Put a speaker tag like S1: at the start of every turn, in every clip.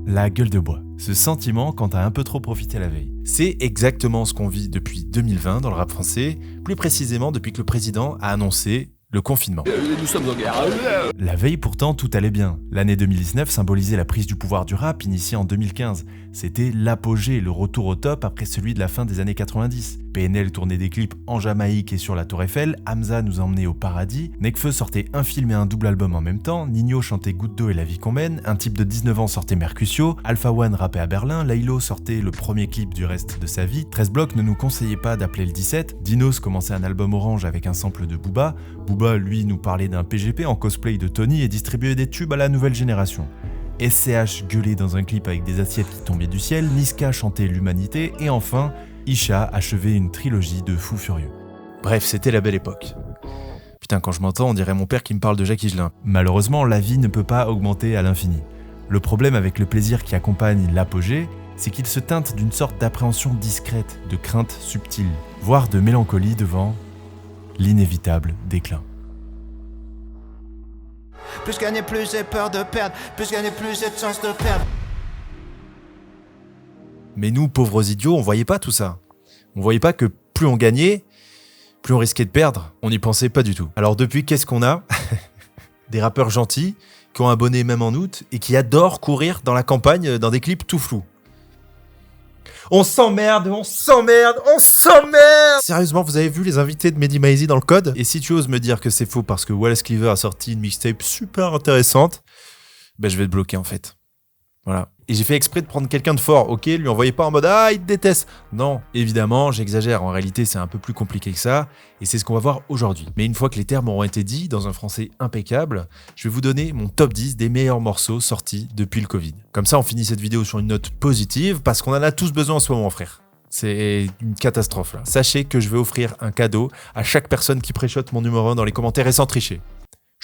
S1: La gueule de bois, ce sentiment quand t'as un peu trop profité la veille. C'est exactement ce qu'on vit depuis 2020 dans le rap français, plus précisément depuis que le président a annoncé le confinement.
S2: Nous sommes en guerre.
S1: La veille pourtant, tout allait bien. L'année 2019 symbolisait la prise du pouvoir du rap initiée en 2015. C'était l'apogée, le retour au top après celui de la fin des années 90. PNL tournait des clips en Jamaïque et sur la Tour Eiffel, Hamza nous emmenait au paradis, Nekfeu sortait un film et un double album en même temps, Nino chantait Goutte d'eau et la vie qu'on mène, un type de 19 ans sortait Mercutio, Alpha One rappait à Berlin, Laylo sortait le premier clip du reste de sa vie, 13 Blocs ne nous conseillait pas d'appeler le 17, Dinos commençait un album orange avec un sample de Booba, Booba lui nous parlait d'un PGP en cosplay de Tony et distribuait des tubes à la nouvelle génération. SCH gueulait dans un clip avec des assiettes qui tombaient du ciel, Niska chantait l'humanité et enfin, Isha achevait une trilogie de fous furieux. Bref, c'était la belle époque. Putain, quand je m'entends, on dirait mon père qui me parle de Jacques Higelin. Malheureusement, la vie ne peut pas augmenter à l'infini. Le problème avec le plaisir qui accompagne l'apogée, c'est qu'il se teinte d'une sorte d'appréhension discrète, de crainte subtile, voire de mélancolie devant l'inévitable déclin.
S3: Plus gagner, plus j'ai peur de perdre. Plus gagner, plus j'ai de chance de perdre.
S1: Mais nous, pauvres idiots, on voyait pas tout ça. On voyait pas que plus on gagnait, plus on risquait de perdre. On n'y pensait pas du tout. Alors depuis, qu'est-ce qu'on a? Des rappeurs gentils, qui ont abonné même en août, et qui adorent courir dans la campagne dans des clips tout flous. On s'emmerde, on s'emmerde, on s'emmerde! Sérieusement, vous avez vu les invités de Mehdi Maizi dans le code? Et si tu oses me dire que c'est faux parce que Wallace Cleaver a sorti une mixtape super intéressante, ben je vais te bloquer en fait. Voilà. Et j'ai fait exprès de prendre quelqu'un de fort, ok? Lui envoyez pas en mode « Ah, il te déteste !» Non, évidemment, j'exagère. En réalité, c'est un peu plus compliqué que ça. Et c'est ce qu'on va voir aujourd'hui. Mais une fois que les termes auront été dits, dans un français impeccable, je vais vous donner mon top 10 des meilleurs morceaux sortis depuis le Covid. Comme ça, on finit cette vidéo sur une note positive, parce qu'on en a tous besoin en ce moment, frère. C'est une catastrophe, là. Sachez que je vais offrir un cadeau à chaque personne qui préchote mon numéro 1 dans les commentaires et sans tricher.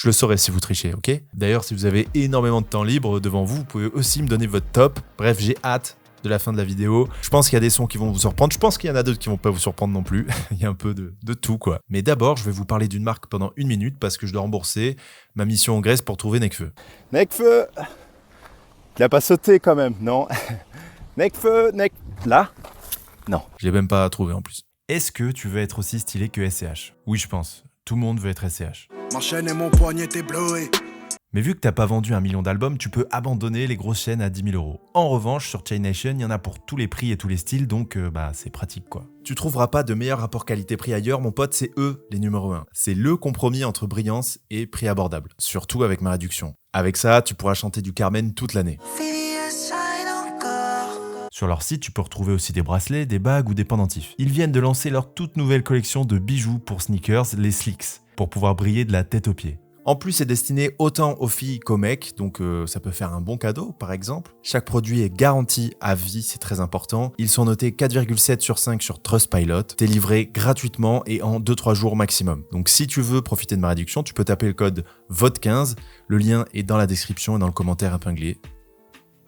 S1: Je le saurai si vous trichez, ok? D'ailleurs, si vous avez énormément de temps libre devant vous, vous pouvez aussi me donner votre top. Bref, j'ai hâte de la fin de la vidéo. Je pense qu'il y a des sons qui vont vous surprendre. Je pense qu'il y en a d'autres qui vont pas vous surprendre non plus. Il y a un peu de tout, quoi. Mais d'abord, je vais vous parler d'une marque pendant 1 minute parce que je dois rembourser ma mission en Grèce pour trouver Nekfeu.
S4: Nekfeu, il a pas sauté quand même, non? Nekfeu, là? Non.
S1: Je l'ai même pas trouvé en plus. Est-ce que tu veux être aussi stylé que SCH? Oui, je pense. Tout le monde veut être SCH.
S5: Ma chaîne et mon poignet t'es bleué.
S1: Mais vu que t'as pas vendu 1 million d'albums, tu peux abandonner les grosses chaînes à 10 000 €. En revanche, sur Chain Nation, il y en a pour tous les prix et tous les styles, donc c'est pratique quoi. Tu trouveras pas de meilleur rapport qualité-prix ailleurs, mon pote, c'est eux les numéros 1. C'est le compromis entre brillance et prix abordable, surtout avec ma réduction. Avec ça, tu pourras chanter du Carmen toute l'année. Sur leur site, tu peux retrouver aussi des bracelets, des bagues ou des pendentifs. Ils viennent de lancer leur toute nouvelle collection de bijoux pour sneakers, les Slicks, pour pouvoir briller de la tête aux pieds. En plus, c'est destiné autant aux filles qu'aux mecs, donc ça peut faire un bon cadeau, par exemple. Chaque produit est garanti à vie, c'est très important. Ils sont notés 4,7 sur 5 sur Trustpilot. T'es livré gratuitement et en 2-3 jours maximum. Donc si tu veux profiter de ma réduction, tu peux taper le code VOTE15. Le lien est dans la description et dans le commentaire épinglé.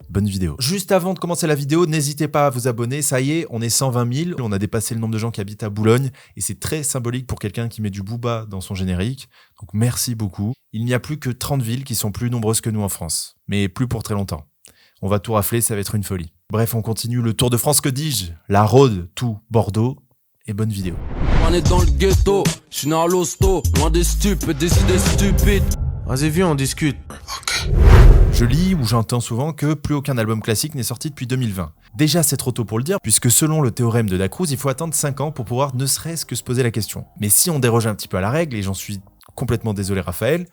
S1: Bonne vidéo. Juste avant de commencer la vidéo, n'hésitez pas à vous abonner. Ça y est, on est 120 000. On a dépassé le nombre de gens qui habitent à Boulogne. Et c'est très symbolique pour quelqu'un qui met du Booba dans son générique. Donc merci beaucoup. Il n'y a plus que 30 villes qui sont plus nombreuses que nous en France. Mais plus pour très longtemps. On va tout rafler, ça va être une folie. Bref, on continue le Tour de France, que dis-je? La Rhôde, tout, Bordeaux. Et bonne vidéo.
S2: On est dans le ghetto, je suis dans l'hosto, loin des stupes, des idées stupides.
S5: Vas-y, viens, on discute.
S1: Je lis ou j'entends souvent que plus aucun album classique n'est sorti depuis 2020. Déjà, c'est trop tôt pour le dire, puisque selon le théorème de Dacruz, il faut attendre 5 ans pour pouvoir ne serait-ce que se poser la question. Mais si on déroge un petit peu à la règle, et j'en suis complètement désolé Raphaël,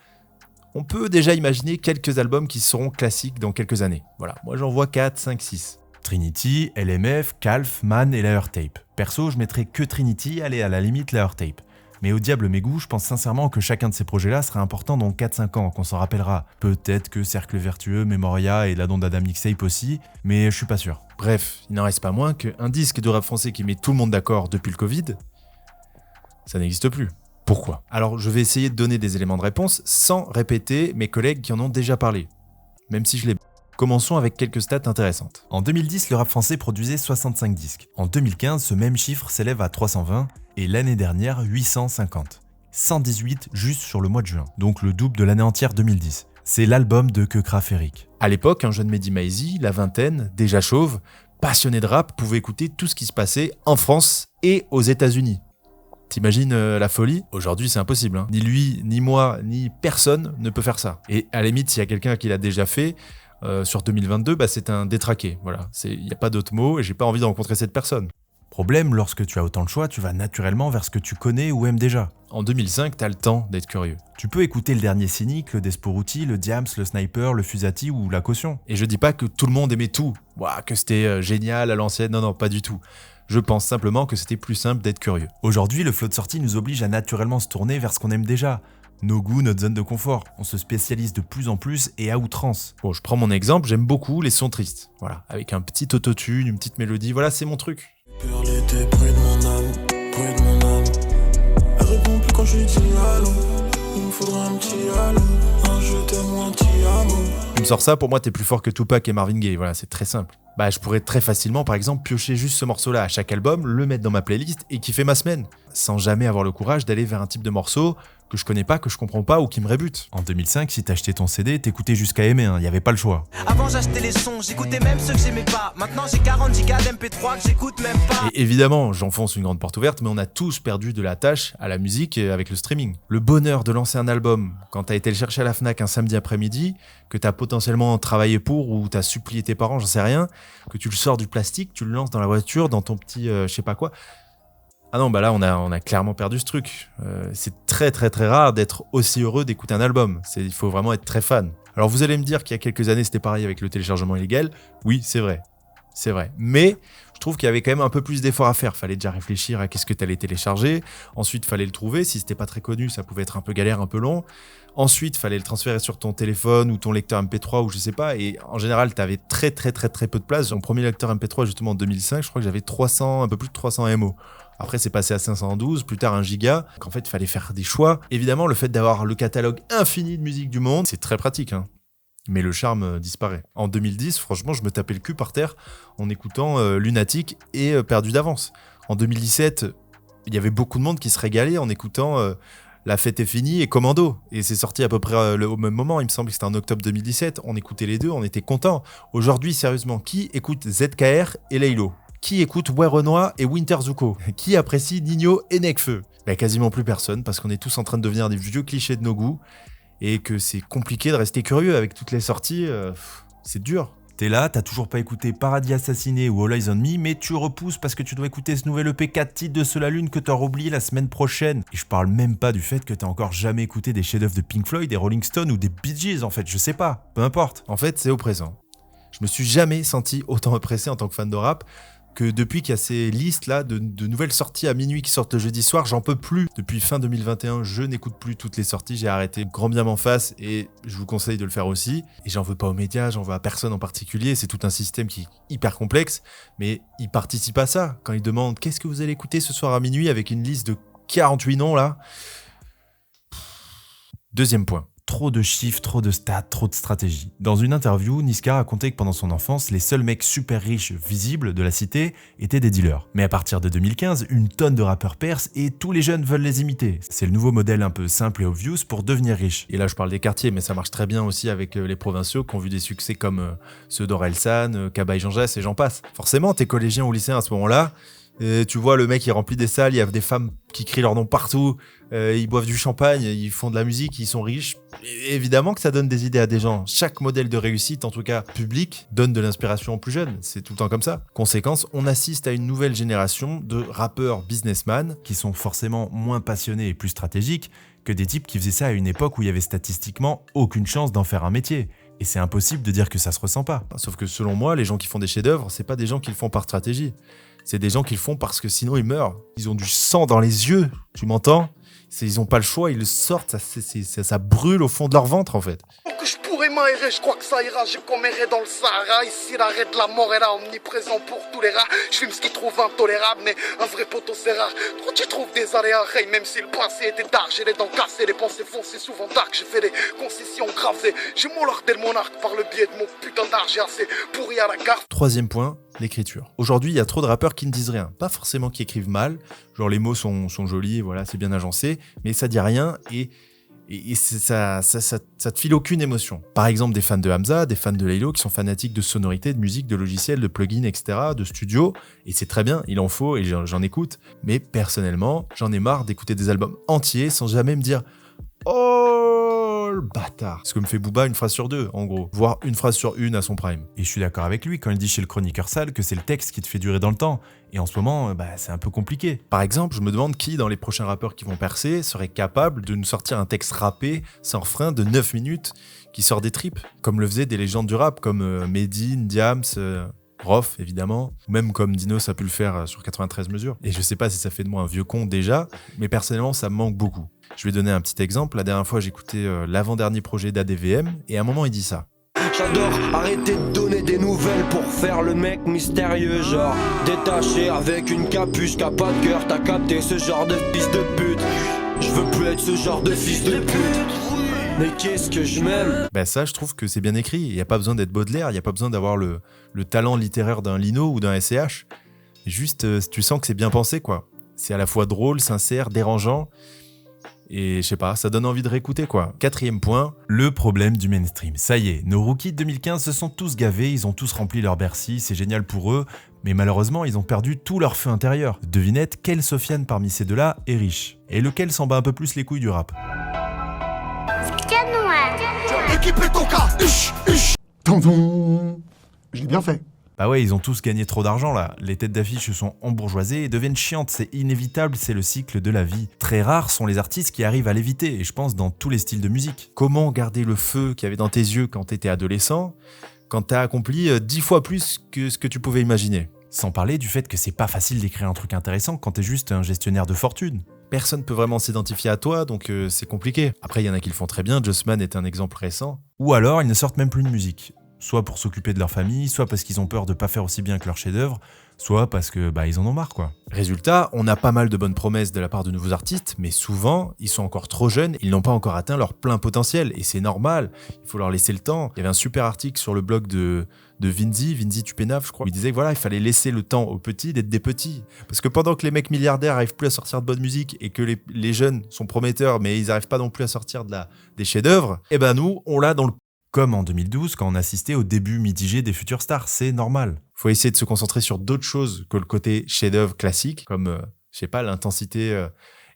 S1: on peut déjà imaginer quelques albums qui seront classiques dans quelques années. Voilà, moi j'en vois 4, 5, 6. Trinity, LMF, Calf, Man et la Tape. Perso, je mettrais que Trinity, allez à la limite la Tape. Mais au diable mes goûts, je pense sincèrement que chacun de ces projets-là sera important dans 4-5 ans, qu'on s'en rappellera. Peut-être que Cercle Vertueux, Memoria et La Don Dada Mixtape aussi, mais je suis pas sûr. Bref, il n'en reste pas moins qu'un disque de rap français qui met tout le monde d'accord depuis le Covid, ça n'existe plus. Pourquoi? Alors je vais essayer de donner des éléments de réponse sans répéter mes collègues qui en ont déjà parlé, même si je les... Commençons avec quelques stats intéressantes. En 2010, le rap français produisait 65 disques. En 2015, ce même chiffre s'élève à 320 et l'année dernière, 850. 118 juste sur le mois de juin, donc le double de l'année entière 2010. c'est l'album de Keukra Eric. À l'époque, un jeune Mehdi Maizi, la vingtaine, déjà chauve, passionné de rap, pouvait écouter tout ce qui se passait en France et aux États-Unis. T'imagines la folie ? Aujourd'hui, c'est impossible. Hein. Ni lui, ni moi, ni personne ne peut faire ça. Et à la limite, s'il y a quelqu'un qui l'a déjà fait, sur 2022, c'est un détraqué. Voilà. Il n'y a pas d'autre mot et j'ai pas envie de rencontrer cette personne. Problème, lorsque tu as autant de choix, tu vas naturellement vers ce que tu connais ou aimes déjà. En 2005, t'as le temps d'être curieux. Tu peux écouter le dernier Cynic, le Desporuti, le Diams, le Sniper, le Fusati ou la Caution. Et je dis pas que tout le monde aimait tout, que c'était génial à l'ancienne, non, pas du tout. Je pense simplement que c'était plus simple d'être curieux. Aujourd'hui, le flow de sortie nous oblige à naturellement se tourner vers ce qu'on aime déjà. Nos goûts, notre zone de confort. On se spécialise de plus en plus et à outrance. Bon, je prends mon exemple, j'aime beaucoup les sons tristes. Voilà, avec un petit autotune, une petite mélodie, voilà, c'est mon truc.
S5: Pur l'été près de mon âme, près de mon âme. Elle répond plus quand je lui dis allô. Il me faudra un petit allô, un je t'aime ou un petit amour.
S1: Tu me sors ça, pour moi t'es plus fort que Tupac et Marvin Gaye, voilà, c'est très simple. Je pourrais très facilement, par exemple, piocher juste ce morceau-là à chaque album, le mettre dans ma playlist et kiffer ma semaine, sans jamais avoir le courage d'aller vers un type de morceau que je connais pas, que je comprends pas ou qui me rébute. En 2005, si t'achetais ton CD, t'écoutais jusqu'à aimer, y avait pas le choix.
S3: Avant j'achetais les sons, j'écoutais même ceux que j'aimais pas. Maintenant j'ai 40 gigas d'MP3 que j'écoute même pas.
S1: Et évidemment, j'enfonce une grande porte ouverte, mais on a tous perdu de la tâche à la musique avec le streaming. Le bonheur de lancer un album quand t'as été le chercher à la Fnac un samedi après-midi, que t'as potentiellement travaillé pour ou t'as supplié tes parents, j'en sais rien, que tu le sors du plastique, tu le lances dans la voiture, dans ton petit je sais pas quoi. Ah non, là on a clairement perdu ce truc. C'est très très très rare d'être aussi heureux d'écouter un album. Il faut vraiment être très fan. Alors vous allez me dire qu'il y a quelques années c'était pareil avec le téléchargement illégal. Oui, c'est vrai. C'est vrai. Mais je trouve qu'il y avait quand même un peu plus d'efforts à faire. Fallait déjà réfléchir à qu'est-ce que t'allais télécharger. Ensuite, fallait le trouver. Si c'était pas très connu, ça pouvait être un peu galère, un peu long. Ensuite, fallait le transférer sur ton téléphone ou ton lecteur MP3 ou je sais pas. Et en général, t'avais très très très très peu de place. Mon premier lecteur MP3 justement en 2005, je crois que j'avais 300, un peu plus de 300 MO. Après, c'est passé à 512, plus tard 1 giga. Donc en fait, il fallait faire des choix. Évidemment, le fait d'avoir le catalogue infini de musique du monde, c'est très pratique, hein. Mais le charme disparaît. En 2010, franchement, je me tapais le cul par terre en écoutant Lunatic et Perdu d'avance. En 2017, il y avait beaucoup de monde qui se régalait en écoutant La fête est finie et Commando. Et c'est sorti à peu près au même moment, il me semble que c'était en octobre 2017. On écoutait les deux, on était contents. Aujourd'hui, sérieusement, qui écoute ZKR et Laylo ? Qui écoute Ouais Renoir et Winter Zuko ? Qui apprécie Nino et Nekfeu ? Quasiment plus personne, parce qu'on est tous en train de devenir des vieux clichés de nos goûts. Et que c'est compliqué de rester curieux avec toutes les sorties, c'est dur. T'es là, t'as toujours pas écouté Paradis Assassiné ou All Eyes on Me, mais tu repousses parce que tu dois écouter ce nouvel EP 4 titres de Seul la Lune que t'auras oublié la semaine prochaine. Et je parle même pas du fait que t'as encore jamais écouté des chefs-d'œuvre de Pink Floyd, des Rolling Stones ou des Bee Gees en fait, je sais pas, peu importe. En fait, c'est au présent. Je me suis jamais senti autant oppressé en tant que fan de rap que depuis qu'il y a ces listes là de nouvelles sorties à minuit qui sortent le jeudi soir, j'en peux plus. Depuis fin 2021, je n'écoute plus toutes les sorties, j'ai arrêté, grand bien m'en face et je vous conseille de le faire aussi. Et j'en veux pas aux médias, j'en veux à personne en particulier, c'est tout un système qui est hyper complexe, mais ils participent à ça. Quand ils demandent qu'est-ce que vous allez écouter ce soir à minuit avec une liste de 48 noms là. Deuxième point. Trop de chiffres, trop de stats, trop de stratégie. Dans une interview, Niska racontait que pendant son enfance, les seuls mecs super riches visibles de la cité étaient des dealers. Mais à partir de 2015, une tonne de rappeurs percent et tous les jeunes veulent les imiter. C'est le nouveau modèle un peu simple et obvious pour devenir riche. Et là, je parle des quartiers, mais ça marche très bien aussi avec les provinciaux qui ont vu des succès comme ceux d'Orelsan, Kaba et Jean Jass et j'en passe. Forcément, t'es collégien ou lycéen à ce moment-là, tu vois, le mec, il remplit des salles, il y a des femmes qui crient leur nom partout, ils boivent du champagne, ils font de la musique, ils sont riches. Et évidemment que ça donne des idées à des gens. Chaque modèle de réussite, en tout cas public, donne de l'inspiration aux plus jeunes. C'est tout le temps comme ça. Conséquence, on assiste à une nouvelle génération de rappeurs businessmen qui sont forcément moins passionnés et plus stratégiques que des types qui faisaient ça à une époque où il y avait statistiquement aucune chance d'en faire un métier. Et c'est impossible de dire que ça se ressent pas. Sauf que selon moi, les gens qui font des chefs-d'œuvre, c'est pas des gens qui le font par stratégie. C'est des gens qui le font parce que sinon ils meurent. Ils ont du sang dans les yeux, tu m'entends ? Ils ont pas le choix, ils le sortent, ça brûle au fond de leur ventre en fait.
S5: Que je pourrais m'aérer, je crois que ça ira, je commérai dans le Sahara. Ici l'arrêt de la mort est là, omniprésent pour tous les rats. Je fume ce qu'ils trouvent intolérable, mais un vrai poteau c'est rare. Trop tu trouves des aléas, hey, même si le passé était dark. J'ai les dents cassées, les pensées foncées, souvent dark. J'ai fait des concessions graves et j'ai mollardé le monarque par le biais de mon putain d'art. J'ai assez pourri à la carte.
S1: Troisième point, l'écriture. Aujourd'hui, il y a trop de rappeurs qui ne disent rien. Pas forcément qui écrivent mal, genre les mots sont jolis, voilà, c'est bien agencé, mais ça dit rien et Et ça te file aucune émotion. Par exemple, des fans de Hamza, des fans de Laylo qui sont fanatiques de sonorité, de musique, de logiciels, de plugins, etc., de studio. Et c'est très bien, il en faut et j'en écoute. Mais personnellement, j'en ai marre d'écouter des albums entiers sans jamais me dire « Oh, le bâtard !» Ce que me fait Booba une phrase sur deux, en gros. Voire une phrase sur une à son prime. Et je suis d'accord avec lui quand il dit chez le chroniqueur sale que c'est le texte qui te fait durer dans le temps. Et en ce moment, c'est un peu compliqué. Par exemple, je me demande qui, dans les prochains rappeurs qui vont percer, serait capable de nous sortir un texte rappé, sans refrain, de 9 minutes, qui sort des tripes. Comme le faisaient des légendes du rap, comme Medine, Diams, Rof, évidemment. Ou même comme Dinos a pu le faire sur 93 mesures. Et je sais pas si ça fait de moi un vieux con déjà, mais personnellement, ça me manque beaucoup. Je vais donner un petit exemple. La dernière fois, j'écoutais l'avant-dernier projet d'ADVM, et à un moment, il dit ça.
S6: J'adore arrêter de donner des nouvelles pour faire le mec mystérieux, genre détaché avec une capuche qui a pas de cœur. T'as capté ce genre de fils de pute. Je veux plus être ce genre de fils de pute. Mais qu'est-ce que je m'aime.
S1: Ça, je trouve que c'est bien écrit. Il n'y a pas besoin d'être Baudelaire, il n'y a pas besoin d'avoir le talent littéraire d'un Lino ou d'un SCH. Juste, tu sens que c'est bien pensé, quoi. C'est à la fois drôle, sincère, dérangeant. Et je sais pas, ça donne envie de réécouter, quoi. 4e point, le problème du mainstream. Ça y est, nos rookies de 2015 se sont tous gavés, ils ont tous rempli leur Bercy, c'est génial pour eux, mais malheureusement, ils ont perdu tout leur feu intérieur. Devinette, quelle Sofiane parmi ces deux-là est riche? Et lequel s'en bat un peu plus les couilles du rap?
S5: Équipez ton cas.
S7: Tonton, je l'ai bien fait.
S1: Bah ouais, ils ont tous gagné trop d'argent là. Les têtes d'affiche se sont embourgeoisées et deviennent chiantes, c'est inévitable, c'est le cycle de la vie. Très rares sont les artistes qui arrivent à l'éviter, et je pense dans tous les styles de musique. Comment garder le feu qu'il y avait dans tes yeux quand t'étais adolescent, quand t'as accompli 10 fois plus que ce que tu pouvais imaginer? Sans parler du fait que c'est pas facile d'écrire un truc intéressant quand t'es juste un gestionnaire de fortune. Personne peut vraiment s'identifier à toi, donc c'est compliqué. Après, il y en a qui le font très bien, Jossman est un exemple récent. Ou alors, ils ne sortent même plus de musique. Soit pour s'occuper de leur famille, soit parce qu'ils ont peur de pas faire aussi bien que leur chef-d'œuvre, soit parce que ils en ont marre, quoi. Résultat, on a pas mal de bonnes promesses de la part de nouveaux artistes, mais souvent, ils sont encore trop jeunes, ils n'ont pas encore atteint leur plein potentiel, et c'est normal, il faut leur laisser le temps. Il y avait un super article sur le blog de Vinzi Tupénave, je crois, où il disait que voilà, il fallait laisser le temps aux petits d'être des petits. Parce que pendant que les mecs milliardaires arrivent plus à sortir de bonne musique, et que les jeunes sont prometteurs, mais ils arrivent pas non plus à sortir des chefs-d'œuvre, nous, on l'a dans le... Comme en 2012, quand on assistait au début mitigé des futures stars, c'est normal. Faut essayer de se concentrer sur d'autres choses que le côté chef-d'œuvre classique, comme, l'intensité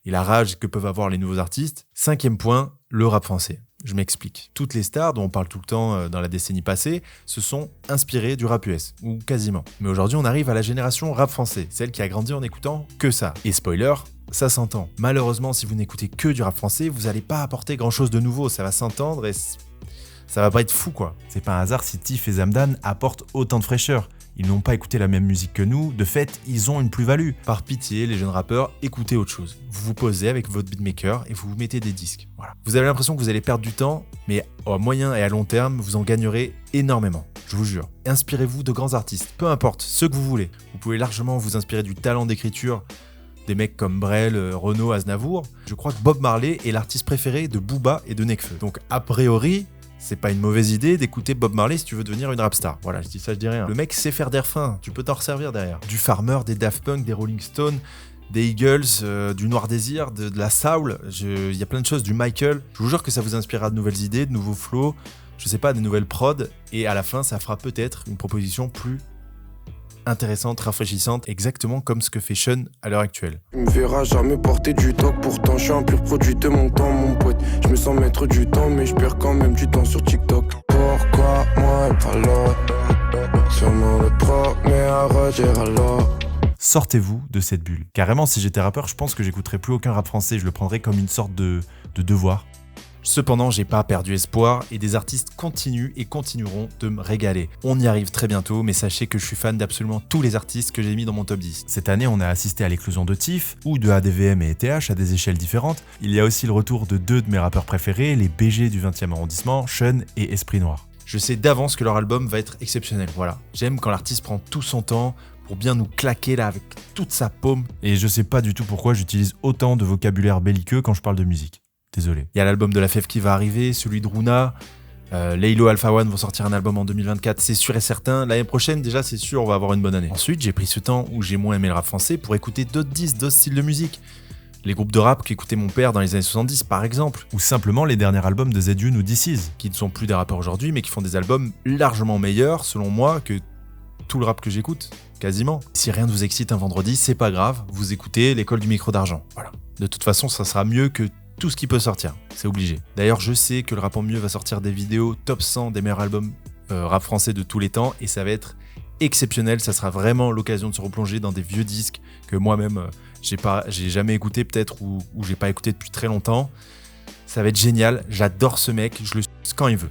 S1: et la rage que peuvent avoir les nouveaux artistes. 5e point, le rap français. Je m'explique. Toutes les stars dont on parle tout le temps dans la décennie passée se sont inspirées du rap US, ou quasiment. Mais aujourd'hui, on arrive à la génération rap français, celle qui a grandi en écoutant que ça. Et spoiler, ça s'entend. Malheureusement, si vous n'écoutez que du rap français, vous n'allez pas apporter grand-chose de nouveau. Ça va s'entendre et... ça va pas être fou, quoi. C'est pas un hasard si Tiff et Zamdan apportent autant de fraîcheur. Ils n'ont pas écouté la même musique que nous, de fait, ils ont une plus-value. Par pitié, les jeunes rappeurs, écoutez autre chose. Vous vous posez avec votre beatmaker et vous vous mettez des disques. Voilà. Vous avez l'impression que vous allez perdre du temps, mais à moyen et à long terme, vous en gagnerez énormément. Je vous jure. Inspirez-vous de grands artistes, peu importe, ceux que vous voulez. Vous pouvez largement vous inspirer du talent d'écriture des mecs comme Brel, Renaud, Aznavour. Je crois que Bob Marley est l'artiste préféré de Booba et de Nekfeu. Donc, a priori... c'est pas une mauvaise idée d'écouter Bob Marley si tu veux devenir une rap star. Voilà, je dis ça, je dis rien. Le mec sait faire des refrains, tu peux t'en resservir derrière. Du Farmer, des Daft Punk, des Rolling Stones, des Eagles, du Noir Désir, de la Soul, il y a plein de choses, du Michael. Je vous jure que ça vous inspirera de nouvelles idées, de nouveaux flows, je sais pas, des nouvelles prods, et à la fin, ça fera peut-être une proposition plus intéressante, rafraîchissante, exactement comme ce que fait Sean à l'heure actuelle.
S8: Tu me verras jamais porter du toc, pourtant je suis un pur produit de mon temps, mon pote. Je me sens maître du temps, mais je perds quand même du temps sur TikTok. Pourquoi moi et pas l'autre? Sûrement le premier à redire alors.
S1: Sortez-vous de cette bulle. Carrément, si j'étais rappeur, je pense que j'écouterais plus aucun rap français, je le prendrais comme une sorte de devoir. Cependant, j'ai pas perdu espoir et des artistes continuent et continueront de me régaler. On y arrive très bientôt, mais sachez que je suis fan d'absolument tous les artistes que j'ai mis dans mon top 10. Cette année, on a assisté à l'éclosion de Tiff ou de ADVM et ETH à des échelles différentes. Il y a aussi le retour de deux de mes rappeurs préférés, les BG du 20e arrondissement, Sean et Esprit Noir. Je sais d'avance que leur album va être exceptionnel, voilà. J'aime quand l'artiste prend tout son temps pour bien nous claquer là avec toute sa paume. Et je sais pas du tout pourquoi j'utilise autant de vocabulaire belliqueux quand je parle de musique. Désolé. Il y a l'album de La Fève qui va arriver, celui de Runa, Laylo, Alpha One vont sortir un album en 2024, c'est sûr et certain. L'année prochaine, déjà, c'est sûr, on va avoir une bonne année. Ensuite, j'ai pris ce temps où j'ai moins aimé le rap français pour écouter d'autres disques, d'autres styles de musique. Les groupes de rap qu'écoutait mon père dans les années 70 par exemple, ou simplement les derniers albums de Zedune ou DC's, qui ne sont plus des rappeurs aujourd'hui mais qui font des albums largement meilleurs selon moi que tout le rap que j'écoute, quasiment. Si rien ne vous excite un vendredi, c'est pas grave, vous écoutez l'école du micro d'argent, voilà. De toute façon, ça sera mieux que tout ce qui peut sortir, c'est obligé. D'ailleurs, je sais que le Rap en Mieux va sortir des vidéos top 100 des meilleurs albums rap français de tous les temps, et ça va être exceptionnel, ça sera vraiment l'occasion de se replonger dans des vieux disques que moi-même j'ai jamais écouté peut-être ou j'ai pas écouté depuis très longtemps. Ça va être génial, j'adore ce mec, je le suis quand il veut.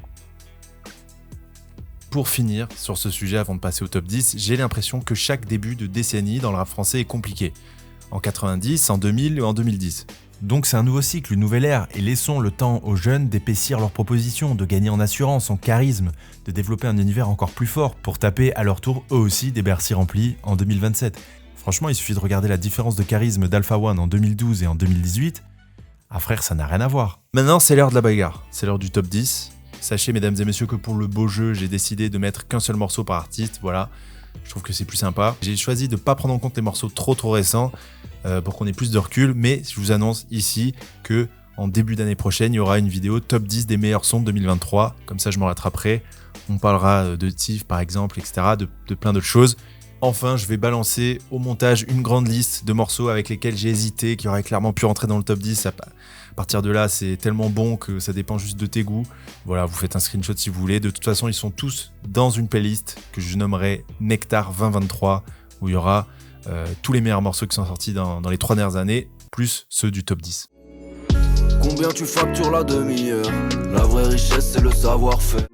S1: Pour finir sur ce sujet avant de passer au top 10, j'ai l'impression que chaque début de décennie dans le rap français est compliqué. En 90, en 2000 et en 2010. Donc c'est un nouveau cycle, une nouvelle ère, et laissons le temps aux jeunes d'épaissir leurs propositions, de gagner en assurance, en charisme, de développer un univers encore plus fort pour taper à leur tour eux aussi des Bercy remplis en 2027. Franchement, il suffit de regarder la différence de charisme d'Alpha One en 2012 et en 2018. Ah frère, ça n'a rien à voir. Maintenant, c'est l'heure de la bagarre, c'est l'heure du top 10. Sachez mesdames et messieurs que pour le beau jeu, j'ai décidé de mettre qu'un seul morceau par artiste, voilà. Je trouve que c'est plus sympa. J'ai choisi de ne pas prendre en compte les morceaux trop récents pour qu'on ait plus de recul, mais je vous annonce ici que en début d'année prochaine, il y aura une vidéo top 10 des meilleurs sons de 2023. Comme ça, je me rattraperai. On parlera de Tiff par exemple, etc., de plein d'autres choses. Enfin, je vais balancer au montage une grande liste de morceaux avec lesquels j'ai hésité, qui auraient clairement pu rentrer dans le top 10. À partir de là, c'est tellement bon que ça dépend juste de tes goûts. Voilà, vous faites un screenshot si vous voulez. De toute façon, ils sont tous dans une playlist que je nommerai Nectar 2023, où il y aura tous les meilleurs morceaux qui sont sortis dans les 3 dernières années, plus ceux du top 10.
S6: Combien tu factures la demi-heure? La vraie richesse, c'est le savoir-faire.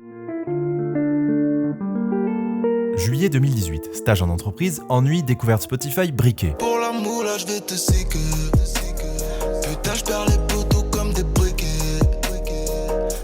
S1: Juillet 2018, stage en entreprise, ennui, découverte Spotify, briquet.
S8: Pour l'amour, là, je vais te séquer. Putain, je perds les poteaux comme des briquets.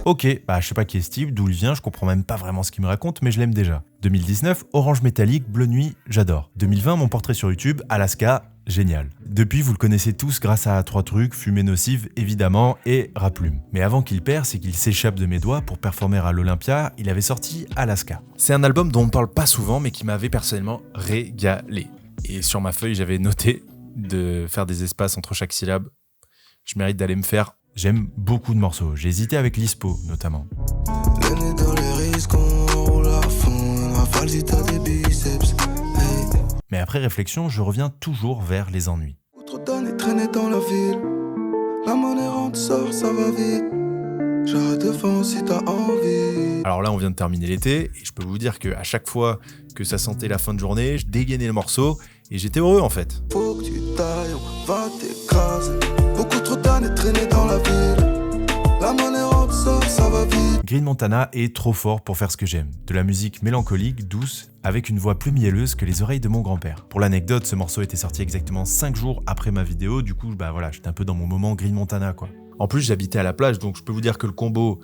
S1: Ok, je sais pas qui est Steve, d'où il vient, je comprends même pas vraiment ce qu'il me raconte, mais je l'aime déjà. 2019, Orange Métallique, Bleu Nuit, j'adore. 2020, mon portrait sur YouTube, Alaska, génial. Depuis, vous le connaissez tous grâce à 3 trucs, Fumée Nocive, évidemment, et Raplume. Mais avant qu'il perce et qu'il s'échappe de mes doigts pour performer à l'Olympia, il avait sorti Alaska. C'est un album dont on parle pas souvent, mais qui m'avait personnellement régalé. Et sur ma feuille, j'avais noté de faire des espaces entre chaque syllabe. Je mérite d'aller me faire. J'aime beaucoup de morceaux. J'ai hésité avec Lispo, notamment.
S8: Le nez dans les risques, on roule à fond. Rafale si t'as des biceps. Hey.
S1: Mais après réflexion, je reviens toujours vers les ennuis.
S8: Trop d'années traîner dans la ville. La monnaie rentre, sort, ça va vite. J'arrête de faire si t'as envie.
S1: Alors là, on vient de terminer l'été, et je peux vous dire qu'à chaque fois que ça sentait la fin de journée, je dégainais le morceau, et j'étais heureux en fait.
S8: Faut que tu tailles, on va t'écraser. Beaucoup trop d'années traîner dans la ville. La monnaie rentre, sort, ça va vite.
S1: Green Montana est trop fort pour faire ce que j'aime. De la musique mélancolique, douce, avec une voix plus mielleuse que les oreilles de mon grand-père. Pour l'anecdote, ce morceau était sorti exactement 5 jours après ma vidéo, du coup, voilà, j'étais un peu dans mon moment Green Montana, quoi. En plus, j'habitais à la plage, donc je peux vous dire que le combo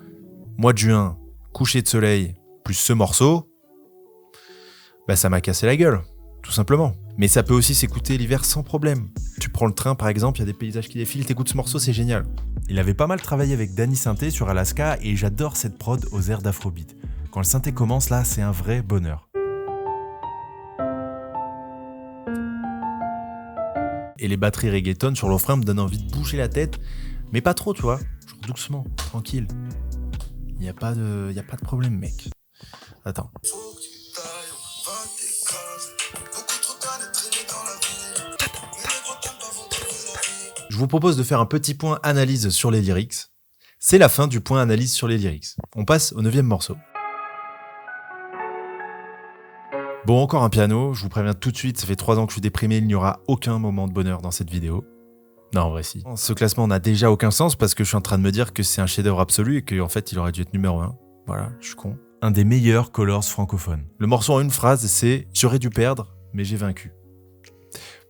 S1: mois de juin, coucher de soleil, plus ce morceau, ça m'a cassé la gueule, tout simplement. Mais ça peut aussi s'écouter l'hiver sans problème. Tu prends le train par exemple, il y a des paysages qui défilent, t'écoutes ce morceau, c'est génial. Il avait pas mal travaillé avec Danny Synthé sur Alaska et j'adore cette prod aux airs d'afrobeat. Quand le synthé commence là, c'est un vrai bonheur. Et les batteries reggaeton sur l'offrin me donnent envie de bouger la tête, mais pas trop, tu vois, genre doucement, tranquille. Il y a pas de problème, mec. Attends. Je vous propose de faire un petit point analyse sur les lyrics. C'est la fin du point analyse sur les lyrics. On passe au 9e morceau. Bon, encore un piano, je vous préviens tout de suite, ça fait 3 ans que je suis déprimé, il n'y aura aucun moment de bonheur dans cette vidéo. Non, en vrai, si. Ce classement n'a déjà aucun sens parce que je suis en train de me dire que c'est un chef-d'œuvre absolu et qu'en fait, il aurait dû être numéro 1. Voilà, je suis con. Un des meilleurs colors francophones. Le morceau en une phrase, c'est « J'aurais dû perdre, mais j'ai vaincu ».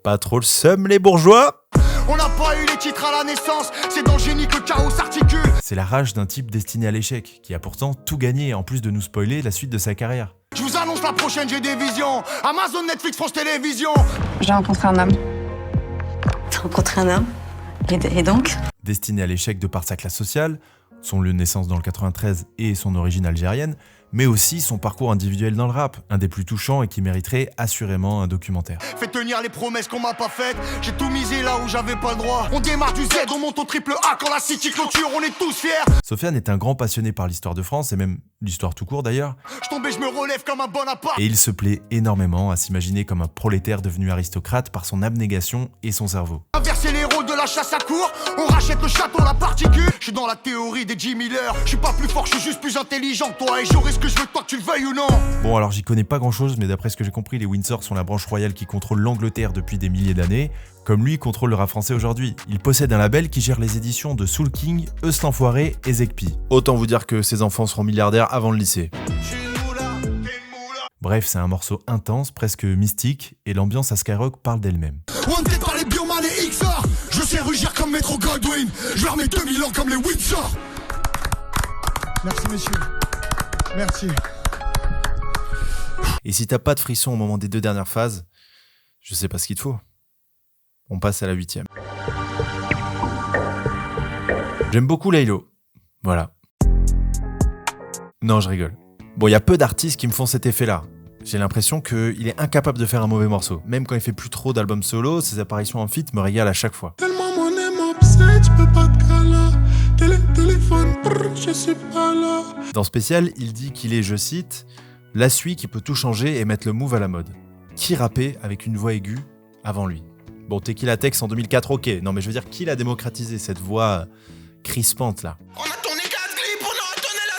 S1: Pas trop le seum, les bourgeois.
S5: On n'a pas eu les titres à la naissance, c'est dans le génie que le chaos s'articule.
S1: C'est la rage d'un type destiné à l'échec, qui a pourtant tout gagné en plus de nous spoiler la suite de sa carrière.
S5: Je vous annonce la prochaine, j'ai des visions. Amazon, Netflix, France Télévisions.
S7: J'ai rencontré un homme. T'as rencontré un homme? Et donc?
S1: Destiné à l'échec de par sa classe sociale, son lieu de naissance dans le 93 et son origine algérienne, mais aussi son parcours individuel dans le rap, un des plus touchants et qui mériterait assurément un documentaire.
S5: Fais tenir les promesses qu'on m'a pas faites. J'ai tout misé là où j'avais pas le droit. On démarre du Z, on monte au triple A. Quand la City clôture, on est tous fiers.
S1: Sofiane est un grand passionné par l'histoire de France et même l'histoire tout court d'ailleurs.
S5: Je tombe et je me relève comme un Bonaparte.
S1: Et il se plaît énormément à s'imaginer comme un prolétaire devenu aristocrate par son abnégation et son cerveau.
S5: Inverser les rôles de la chasse à cour. On rachète le château, la particule. Je suis dans la théorie des Jim Miller. Je suis pas plus fort, je suis juste plus intelligent que toi. Et j'aurai ce que je veux, toi que tu le veuilles ou non.
S1: Bon, alors j'y connais pas grand chose, mais d'après ce que j'ai compris, les Windsor sont la branche royale qui contrôle l'Angleterre depuis des milliers d'années, comme lui contrôle le rap français aujourd'hui. Il possède un label qui gère les éditions de Soul King, Eust l'Enfoiré et Zekpi. Autant vous dire que ses enfants seront milliardaires avant le lycée. Bref, c'est un morceau intense, presque mystique, et l'ambiance à Skyrock parle d'elle-même.
S5: Wanted par les Bioman et XR. Je sais rugir comme Metro Goldwyn. Je leur mets 2000 ans comme les Windsor. Merci messieurs. Merci.
S1: Et si t'as pas de frisson au moment des 2 dernières phases, je sais pas ce qu'il te faut. On passe à la 8e. J'aime beaucoup Laylo. Voilà. Non, je rigole. Bon, il y a peu d'artistes qui me font cet effet-là. J'ai l'impression qu'il est incapable de faire un mauvais morceau. Même quand il fait plus trop d'albums solo, ses apparitions en feat me régalent à chaque fois.
S5: Tellement mon aime obsède, je peux pas te caler. Téléphone, je suis pas là.
S1: Dans Spécial, il dit qu'il est, je cite, « la suie qui peut tout changer et mettre le move à la mode. Qui rappait avec une voix aiguë avant lui ?» Bon, Tequila Tex en 2004, ok. Non, mais je veux dire, qui l'a démocratisé, cette voix crispante, là?
S5: On a tourné 4 clips, on a retourné la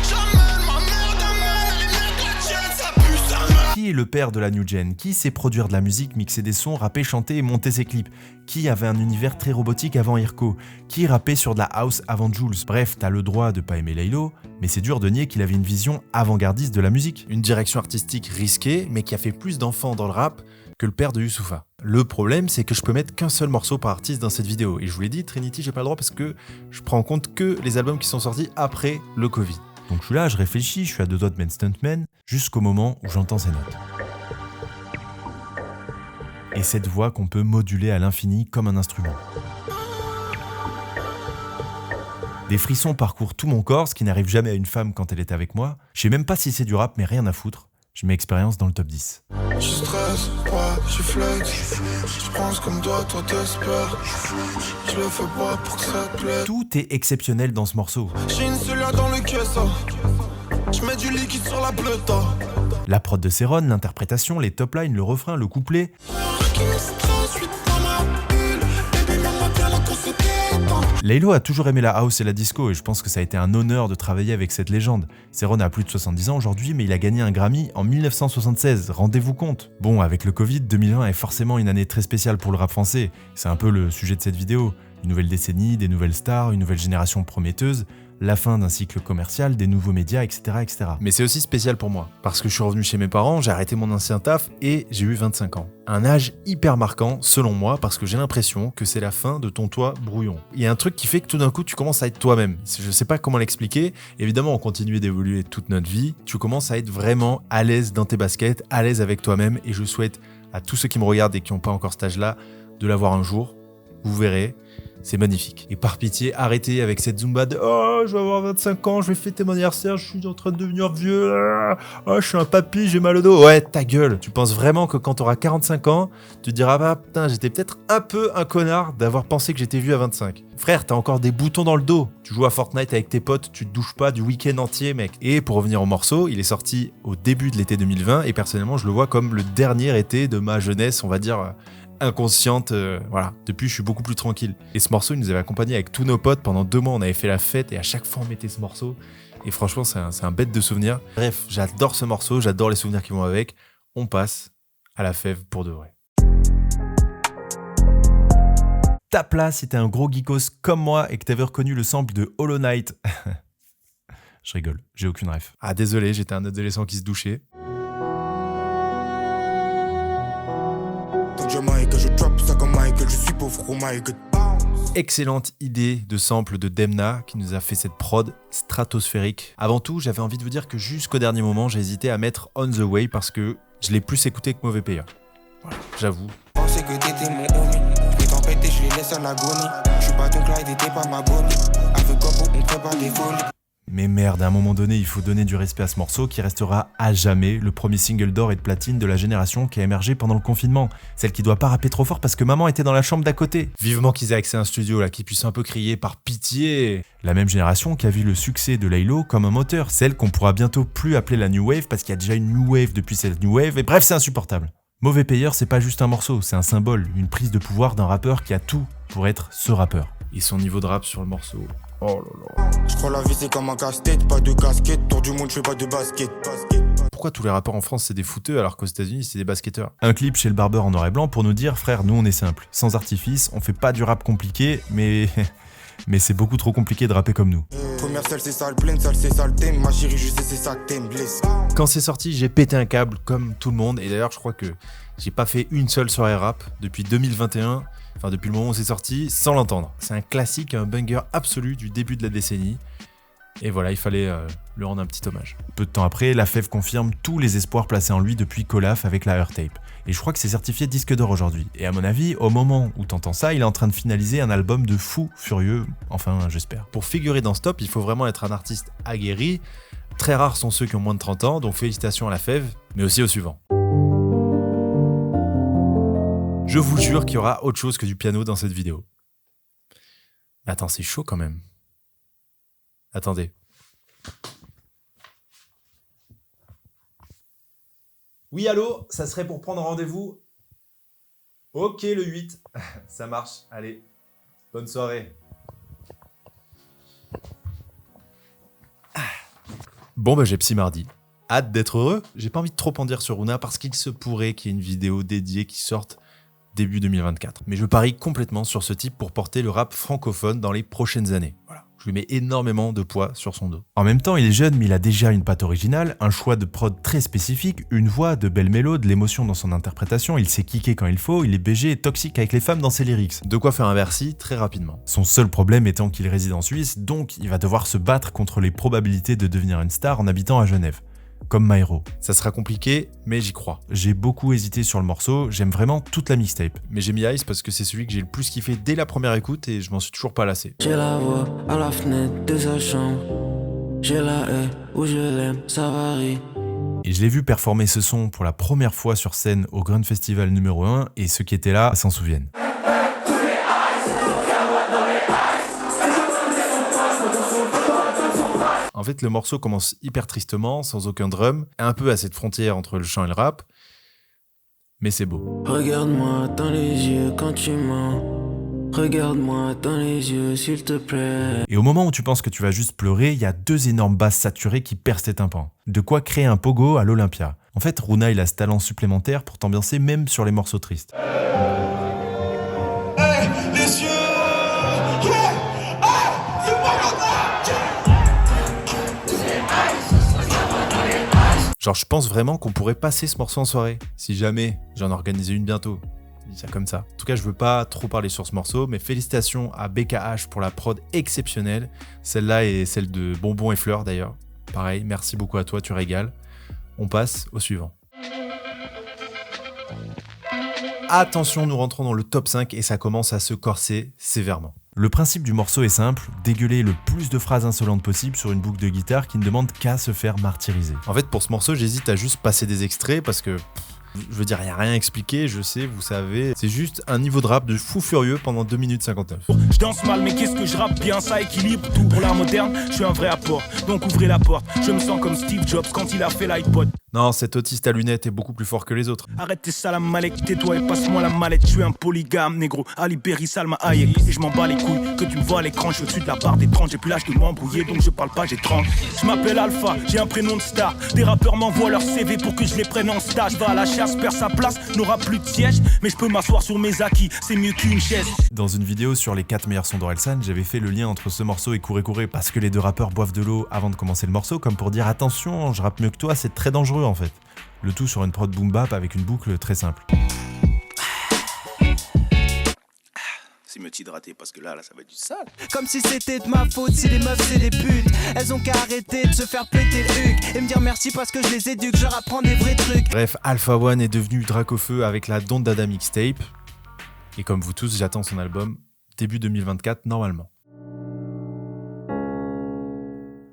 S5: j'amène ma mère d'amène, les mecs la tienne, ça pue sa mère.
S1: Qui est le père de la new gen? Qui sait produire de la musique, mixer des sons, rapper, chanter et monter ses clips? Qui avait un univers très robotique avant Irko? Qui rappait sur de la house avant Jules? Bref, t'as le droit de pas aimer Laylo, mais c'est dur de nier qu'il avait une vision avant-gardiste de la musique. Une direction artistique risquée, mais qui a fait plus d'enfants dans le rap que le père de Youssoupha. Le problème, c'est que je peux mettre qu'un seul morceau par artiste dans cette vidéo. Et je vous l'ai dit, Trinity, j'ai pas le droit parce que je prends en compte que les albums qui sont sortis après le Covid. Donc je suis là, je réfléchis, je suis à 2 doigts de mettre Stuntman, jusqu'au moment où j'entends ces notes. Et cette voix qu'on peut moduler à l'infini comme un instrument. Des frissons parcourent tout mon corps, ce qui n'arrive jamais à une femme quand elle est avec moi. Je sais même pas si c'est du rap, mais rien à foutre. Je mets expérience dans le top 10.
S8: Je stresse, ouais, je flex. Je pense comme toi t'espères. Je le fais pas pour que ça te plaise.
S1: Tout est exceptionnel dans ce morceau.
S8: J'ai une cellule dans le caisson. Je mets du liquide sur la bleuta.
S1: La prod de Céron, l'interprétation, les top lines, le refrain, le couplet. Laylo a toujours aimé la house et la disco et je pense que ça a été un honneur de travailler avec cette légende. Céron a plus de 70 ans aujourd'hui mais il a gagné un Grammy en 1976, rendez-vous compte. Bon, avec le Covid, 2020 est forcément une année très spéciale pour le rap français. C'est un peu le sujet de cette vidéo. Une nouvelle décennie, des nouvelles stars, une nouvelle génération prometteuse, la fin d'un cycle commercial, des nouveaux médias, etc., etc. Mais c'est aussi spécial pour moi, parce que je suis revenu chez mes parents, j'ai arrêté mon ancien taf et j'ai eu 25 ans. Un âge hyper marquant, selon moi, parce que j'ai l'impression que c'est la fin de ton toit brouillon. Il y a un truc qui fait que tout d'un coup, tu commences à être toi-même. Je sais pas comment l'expliquer. Évidemment, on continue d'évoluer toute notre vie. Tu commences à être vraiment à l'aise dans tes baskets, à l'aise avec toi-même, et je souhaite à tous ceux qui me regardent et qui n'ont pas encore cet âge-là, de l'avoir un jour. Vous verrez. C'est magnifique. Et par pitié, arrêtez avec cette zumba de « Oh, je vais avoir 25 ans, je vais fêter mon anniversaire, je suis en train de devenir vieux. Oh, je suis un papy, j'ai mal au dos. » Ouais, ta gueule. Tu penses vraiment que quand tu auras 45 ans, tu te diras « Ah putain, j'étais peut-être un peu un connard d'avoir pensé que j'étais vieux à 25. » Frère, t'as encore des boutons dans le dos. Tu joues à Fortnite avec tes potes, tu te douches pas du week-end entier, mec. Et pour revenir au morceau, il est sorti au début de l'été 2020 et personnellement, je le vois comme le dernier été de ma jeunesse, on va dire... inconsciente, voilà. Depuis, je suis beaucoup plus tranquille. Et ce morceau, il nous avait accompagnés avec tous nos potes. Pendant 2 mois, on avait fait la fête et à chaque fois, on mettait ce morceau. Et franchement, c'est un bête de souvenir. Bref, j'adore ce morceau, j'adore les souvenirs qui vont avec. On passe à la fève pour de vrai. Tape là si t'es un gros geekos comme moi et que t'avais reconnu le sample de Hollow Knight. Je rigole, j'ai aucune ref. Ah désolé, j'étais un adolescent qui se douchait. Excellente idée de sample de Demna qui nous a fait cette prod stratosphérique. Avant tout, j'avais envie de vous dire que jusqu'au dernier moment, j'ai hésité à mettre On The Way parce que je l'ai plus écouté que Mauvais Payeur. Voilà, j'avoue.
S8: Pensais que t'étais mon homie. Les tempêtes, je les laisse à l'agonie. Je suis pas ton Clyde et t'es pas ma bonne. Avec quoi on prépare des folies.
S1: Mais merde, à un moment donné, il faut donner du respect à ce morceau qui restera à jamais le premier single d'or et de platine de la génération qui a émergé pendant le confinement. Celle qui doit pas rapper trop fort parce que maman était dans la chambre d'à côté. Vivement qu'ils aient accès à un studio là, qui puisse un peu crier par pitié. La même génération qui a vu le succès de Laylo comme un moteur, celle qu'on pourra bientôt plus appeler la New Wave parce qu'il y a déjà une New Wave depuis cette New Wave, et bref, c'est insupportable. Mauvais payeur, c'est pas juste un morceau, c'est un symbole, une prise de pouvoir d'un rappeur qui a tout pour être ce rappeur. Et son niveau de rap sur le morceau. Oh là là.
S8: Je crois la vie c'est comme un casse-tête, pas de casquette, tour du monde je fais pas de basket.
S1: Pourquoi tous les rappeurs en France c'est des footeux alors qu'aux États-Unis c'est des basketteurs? Un clip chez le barbeur en noir et blanc pour nous dire frère, nous on est simple, sans artifice, on fait pas du rap compliqué, mais c'est beaucoup trop compliqué de rapper comme nous.
S8: Première salle c'est sale pleine, salle c'est sale thème, ma chérie je sais c'est ça que t'aimes, blesse.
S1: Quand c'est sorti, j'ai pété un câble comme tout le monde, et d'ailleurs je crois que j'ai pas fait une seule soirée rap depuis 2021, enfin depuis le moment où c'est sorti, sans l'entendre. C'est un classique, un banger absolu du début de la décennie. Et voilà, il fallait lui rendre un petit hommage. Peu de temps après, La Fève confirme tous les espoirs placés en lui depuis Colaf avec la Heurtape. Et je crois que c'est certifié disque d'or aujourd'hui. Et à mon avis, au moment où t'entends ça, il est en train de finaliser un album de fou furieux, enfin j'espère. Pour figurer dans ce top, il faut vraiment être un artiste aguerri. Très rares sont ceux qui ont moins de 30 ans, donc félicitations à La Fève, mais aussi au suivant. Je vous jure qu'il y aura autre chose que du piano dans cette vidéo. Mais attends, c'est chaud quand même. Attendez. Oui, allô, ça serait pour prendre rendez-vous? Ok, le 8. Ça marche, allez. Bonne soirée. Bon, bah j'ai Psy mardi. Hâte d'être heureux. J'ai pas envie de trop en dire sur Runa parce qu'il se pourrait qu'il y ait une vidéo dédiée qui sorte début 2024. Mais je parie complètement sur ce type pour porter le rap francophone dans les prochaines années. Voilà. Je lui mets énormément de poids sur son dos. En même temps, il est jeune, mais il a déjà une patte originale, un choix de prod très spécifique, une voix, de belles mélodies, de l'émotion dans son interprétation, il sait kicker quand il faut, il est BG et toxique avec les femmes dans ses lyrics. De quoi faire un Bercy très rapidement. Son seul problème étant qu'il réside en Suisse, donc il va devoir se battre contre les probabilités de devenir une star en habitant à Genève. Comme Myro. Ça sera compliqué, mais j'y crois. J'ai beaucoup hésité sur le morceau, j'aime vraiment toute la mixtape. Mais j'ai mis Ice parce que c'est celui que j'ai le plus kiffé dès la première écoute et je m'en suis toujours pas lassé.
S6: J'ai la voix à la fenêtre de sa chambre. J'ai la haie où je l'aime, ça varie.
S1: Et je l'ai vu performer ce son pour la première fois sur scène au Grand Festival numéro 1 et ceux qui étaient là s'en souviennent. En fait, le morceau commence hyper tristement, sans aucun drum, un peu à cette frontière entre le chant et le rap, mais c'est beau.
S6: Regarde-moi dans les yeux quand tu mens. Regarde-moi dans les yeux, s'il te plaît.
S1: Et au moment où tu penses que tu vas juste pleurer, il y a deux énormes basses saturées qui percent tes tympans. De quoi créer un pogo à l'Olympia. En fait, Runa, il a ce talent supplémentaire pour t'ambiancer même sur les morceaux tristes.
S8: Hey, les yeux, yeah, ah, c'est pas
S1: Genre, je pense vraiment qu'on pourrait passer ce morceau en soirée. Si jamais j'en organisais une bientôt. Je dis ça comme ça. En tout cas, je veux pas trop parler sur ce morceau, mais félicitations à BKH pour la prod exceptionnelle. Celle-là et celle de Bonbon et Fleurs d'ailleurs. Pareil, merci beaucoup à toi, tu régales. On passe au suivant. Attention, nous rentrons dans le top 5 et ça commence à se corser sévèrement. Le principe du morceau est simple, dégueuler le plus de phrases insolentes possible sur une boucle de guitare qui ne demande qu'à se faire martyriser. En fait, pour ce morceau, j'hésite à juste passer des extraits parce que, je veux dire, il n'y a rien expliqué, je sais, vous savez. C'est juste un niveau de rap de fou furieux pendant 2 minutes 59.
S9: Je danse mal, mais qu'est-ce que je rappe bien, ça équilibre tout. Pour l'art moderne, je suis un vrai apport, donc ouvrez la porte. Je me sens comme Steve Jobs quand il a fait l'iPod.
S1: Non, cet autiste à lunettes est beaucoup plus fort que les autres.
S9: Arrête tes salam malek, tais-toi et passe-moi la mallette. Je suis un polygame, négro, Ali Berry, Salma Hayek. Et je m'en bats les couilles, que tu me vois à l'écran. Je suis au-dessus de la barre des 30, j'ai plus l'âge de m'embrouiller, donc je parle pas, j'ai 30. Je m'appelle Alpha, j'ai un prénom de star. Des rappeurs m'envoient leur CV pour que je les prenne en stage. Va à la chasse, perd sa place, n'aura plus de siège. Mais je peux m'asseoir sur mes acquis, c'est mieux qu'une chaise.
S1: Dans une vidéo sur les 4 meilleurs sons d'Orelsan, j'avais fait le lien entre ce morceau et Courez Courez parce que les deux rappeurs boivent de l'eau avant de commencer le morceau, comme pour dire attention, je rappe mieux que toi, c'est très dangereux en fait. Le tout sur une prod boom bap avec une boucle très simple.
S9: C'est mieux t'hydrater parce que là ça va être du sale.
S3: Comme si c'était de ma faute, si les meufs c'est des putes. Elles ont qu'à arrêter de se faire péter le huc et me dire merci parce que je les éduque, je leur apprends des vrais trucs.
S1: Bref, Alpha One est devenu Dracofeu avec la Don Dada mixtape. Et comme vous tous, j'attends son album début 2024 normalement.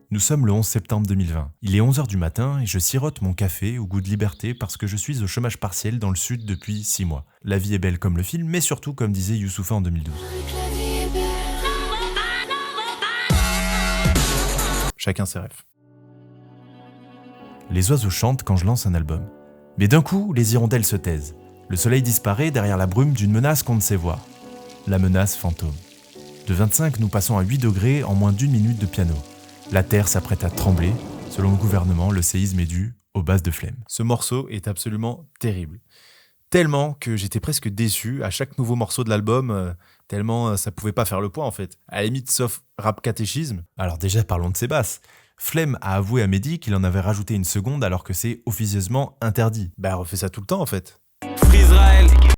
S1: Nous sommes le 11 septembre 2020. Il est 11h du matin et je sirote mon café au goût de liberté parce que je suis au chômage partiel dans le sud depuis 6 mois. La vie est belle comme le film, mais surtout comme disait Youssoupha en 2012. Chacun ses rêves. Les oiseaux chantent quand je lance un album. Mais d'un coup, les hirondelles se taisent. Le soleil disparaît derrière la brume d'une menace qu'on ne sait voir. La menace fantôme. De 25, nous passons à 8 degrés en moins d'1 minute de piano. La terre s'apprête à trembler. Selon le gouvernement, le séisme est dû aux bases de flemme. Ce morceau est absolument terrible. Tellement que j'étais presque déçu à chaque nouveau morceau de l'album, tellement ça pouvait pas faire le poids en fait. À la limite, sauf Rap Catéchisme. Alors déjà, parlons de ses basses. Flemme a avoué à Mehdi qu'il en avait rajouté une seconde alors que c'est officieusement interdit. Bah refait ça tout le temps en fait.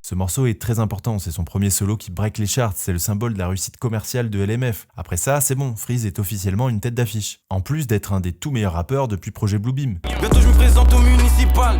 S1: Ce morceau est très important, c'est son premier solo qui break les charts, c'est le symbole de la réussite commerciale de LMF. Après ça, c'est bon, Freeze est officiellement une tête d'affiche. En plus d'être un des tout meilleurs rappeurs depuis Projet Bluebeam.
S6: Bientôt je me présente au municipal.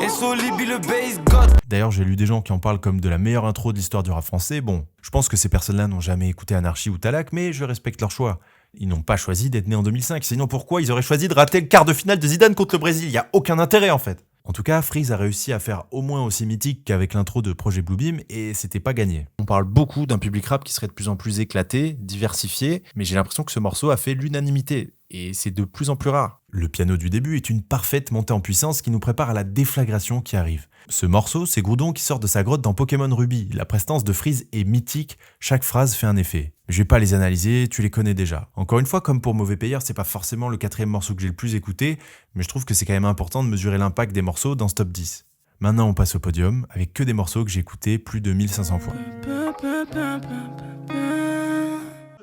S6: SOLIBI le bass god.
S1: D'ailleurs, j'ai lu des gens qui en parlent comme de la meilleure intro de l'histoire du rap français. Bon, je pense que ces personnes-là n'ont jamais écouté Anarchy ou Talak, mais je respecte leur choix. Ils n'ont pas choisi d'être nés en 2005, sinon pourquoi ils auraient choisi de rater le quart de finale de Zidane contre le Brésil? Il n'y a aucun intérêt en fait. En tout cas, Freeze a réussi à faire au moins aussi mythique qu'avec l'intro de Projet Bluebeam et c'était pas gagné. On parle beaucoup d'un public rap qui serait de plus en plus éclaté, diversifié, mais j'ai l'impression que ce morceau a fait l'unanimité et c'est de plus en plus rare. Le piano du début est une parfaite montée en puissance qui nous prépare à la déflagration qui arrive. Ce morceau, c'est Groudon qui sort de sa grotte dans Pokémon Ruby. La prestance de Freeze est mythique, chaque phrase fait un effet. Je vais pas les analyser, tu les connais déjà. Encore une fois, comme pour Mauvais Payeur, c'est pas forcément le 4e morceau que j'ai le plus écouté, mais je trouve que c'est quand même important de mesurer l'impact des morceaux dans ce top 10. Maintenant, on passe au podium, avec que des morceaux que j'ai écoutés plus de 1500 fois.